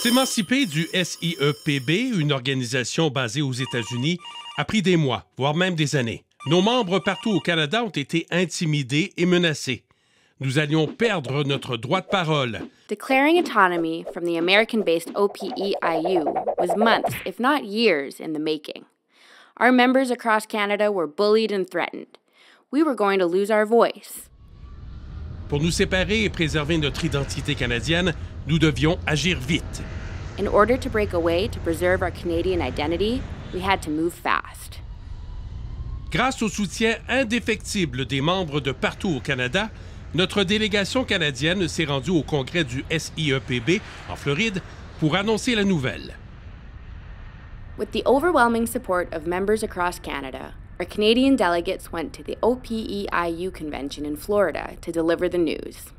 S'émanciper du SIEPB, une organisation basée aux États-Unis, a pris des mois, voire même des années. Nos membres partout au Canada ont été intimidés et menacés. Nous allions perdre notre droit de parole. Declaring autonomy from the American-based OPEIU was months, if not years, in the making. Our members across Canada were bullied and threatened. We were going to lose our voice. Pour nous séparer et préserver notre identité canadienne, nous devions agir vite. In order to break away to preserve our Canadian identity, we had to move fast. Grâce au soutien indéfectible des membres de partout au Canada, notre délégation canadienne s'est rendue au congrès du SIEPB en Floride pour annoncer la nouvelle. With the overwhelming support of members across Canada, our Canadian delegates went to the OPEIU convention in Florida to deliver the news.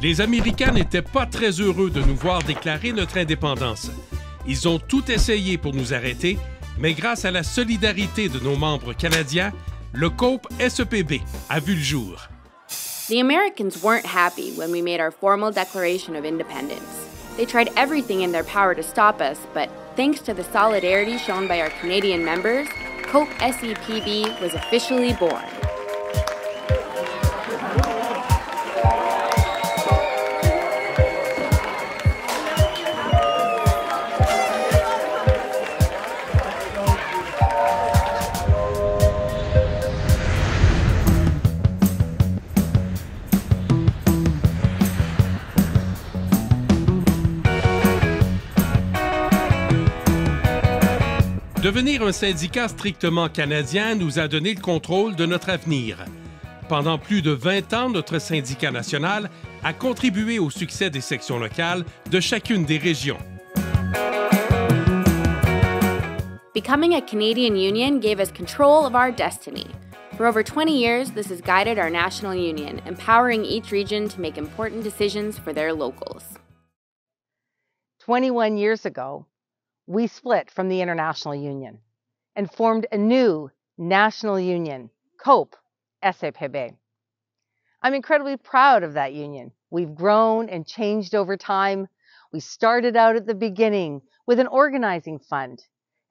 Les Américains n'étaient pas très heureux de nous voir déclarer notre indépendance. Ils ont tout essayé pour nous arrêter, mais grâce à la solidarité de nos membres canadiens, le COPE SEPB a vu le jour. The Americans weren't happy when we made our formal declaration of independence. They tried everything in their power to stop us, but thanks to the solidarity shown by our Canadian members, COPE SEPB was officially born. Devenir un syndicat strictement canadien nous a donné le contrôle de notre avenir. Pendant plus de 20 ans, notre syndicat national a contribué au succès des sections locales de chacune des régions. Becoming a Canadian union gave us control of our destiny. For over 20 years, this has guided our national union, empowering each region to make important decisions for their locals. 21 years ago, we split from the International Union and formed a new national union, COPE SEPB. I'm incredibly proud of that union. We've grown and changed over time. We started out at the beginning with an organizing fund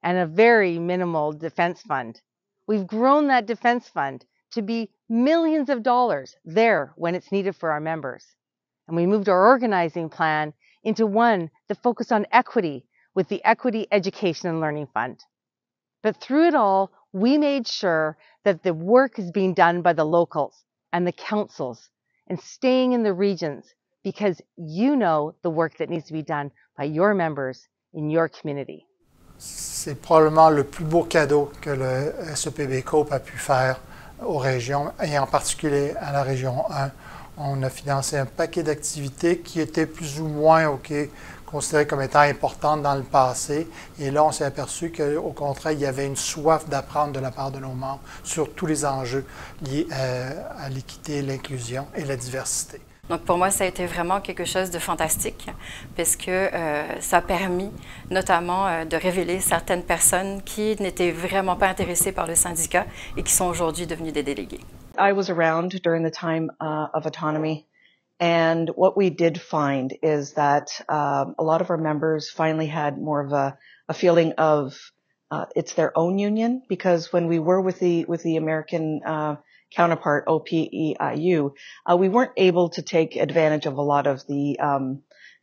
and a very minimal defense fund. We've grown that defense fund to be millions of dollars there when it's needed for our members. And we moved our organizing plan into one that focused on equity with the Equity Education and Learning Fund. But through it all, we made sure that the work is being done by the locals and the councils and staying in the regions because you know the work that needs to be done by your members in your community. C'est probablement le plus beau cadeau que le SEPB COPE a pu faire aux régions et en particulier à la région 1. On a financé un paquet d'activités qui étaient plus ou moins considérées comme étant importantes dans le passé. Et là, on s'est aperçu qu'au contraire, il y avait une soif d'apprendre de la part de nos membres sur tous les enjeux liés à l'équité, l'inclusion et la diversité. Donc pour moi, ça a été vraiment quelque chose de fantastique parce que ça a permis notamment de révéler certaines personnes qui n'étaient vraiment pas intéressées par le syndicat et qui sont aujourd'hui devenues des délégués. I was around during the time of autonomy, and what we did find is that a lot of our members finally had more of a feeling of it's their own union, because when we were with the American counterpart, OPEIU, we weren't able to take advantage of a lot of the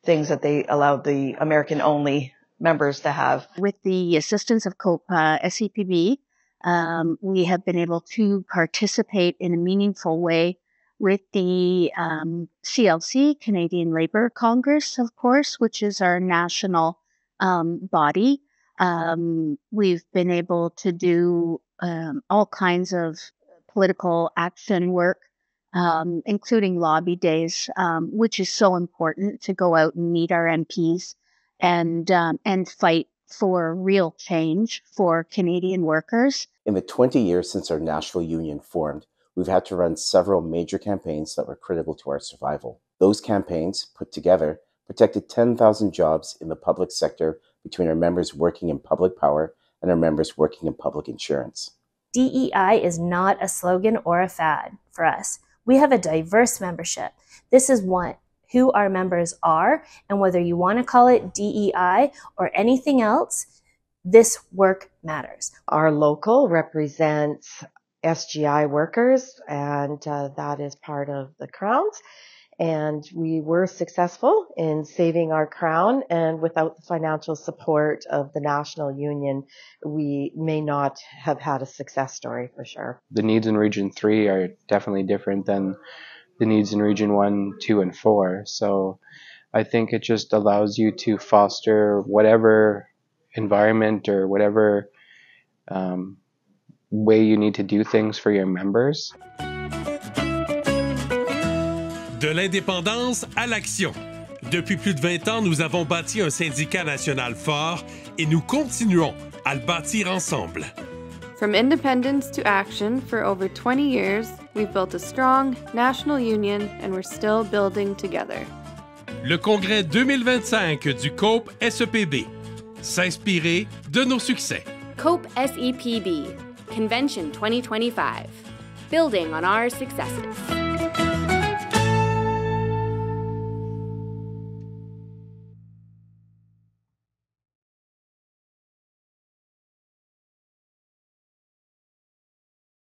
things that they allowed the American-only members to have. With the assistance of COPE SEPB, we have been able to participate in a meaningful way with the CLC, Canadian Labour Congress, of course, which is our national body. We've been able to do all kinds of political action work, including lobby days, which is so important to go out and meet our MPs and fight for real change for Canadian workers. In the 20 years since our national union formed, we've had to run several major campaigns that were critical to our survival. Those campaigns, put together, protected 10,000 jobs in the public sector between our members working in public power and our members working in public insurance. DEI is not a slogan or a fad for us. We have a diverse membership. This is who our members are, and whether you want to call it DEI or anything else, this work matters. Our local represents SGI workers, and that is part of the Crowns. And we were successful in saving our crown, and without the financial support of the National Union, we may not have had a success story for sure. The needs in Region 3 are definitely different than the needs in Region 1, 2, and 4. So I think it just allows you to foster whatever environment or whatever way you need to do things for your members. De l'indépendance à l'action. Depuis plus de 20 ans, nous avons bâti un syndicat national fort et nous continuons à le bâtir ensemble. From independence to action, for over 20 years, we've built a strong national union and we're still building together. Le congrès 2025 du COPE SEPB. S'inspirer de nos succès. COPE SEPB, Convention 2025. Building on our successes.